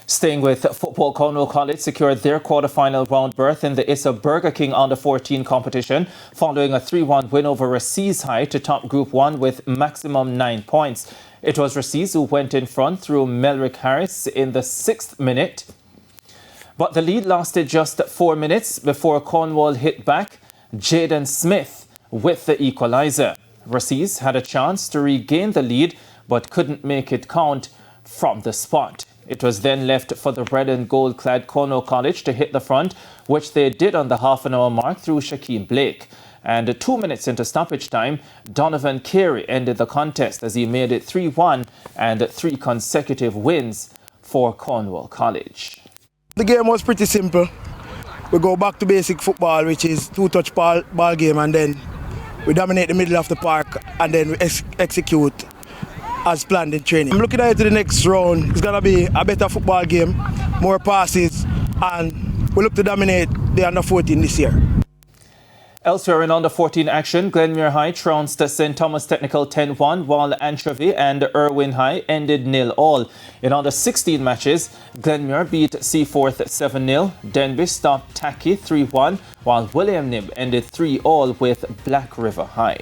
Staying with football, Cornwall College secured their quarter-final round berth in the ISSA Burger King Under-14 competition following a 3-1 win over Recees High to top Group 1 with maximum 9 points. It was Recees who went in front through Melrick Harris in the 6th minute. But the lead lasted just 4 minutes before Cornwall hit back Jaden Smith with the equaliser. Recees had a chance to regain the lead but couldn't make it count from the spot. It was then left for the red and gold-clad Cornwall College to hit the front, which they did on the half-an-hour mark through Shaquem Blake. And 2 minutes into stoppage time, Donovan Carey ended the contest as he made it 3-1 and 3 consecutive wins for Cornwall College. The game was pretty simple. We go back to basic football, which is two-touch ball game, and then we dominate the middle of the park and then we execute as planned in training. I'm looking ahead to the next round. It's going to be a better football game, more passes, and we look to dominate the Under-14 this year. Elsewhere in Under-14 action, Glenmuir High trounced St. Thomas Technical 10-1, while Anchovy and Irwin High ended 0-0. In Under-16 matches, Glenmuir beat Seaforth 7-0, Denbigh stopped Tacky 3-1, while William Nib ended 3-3 with Black River High.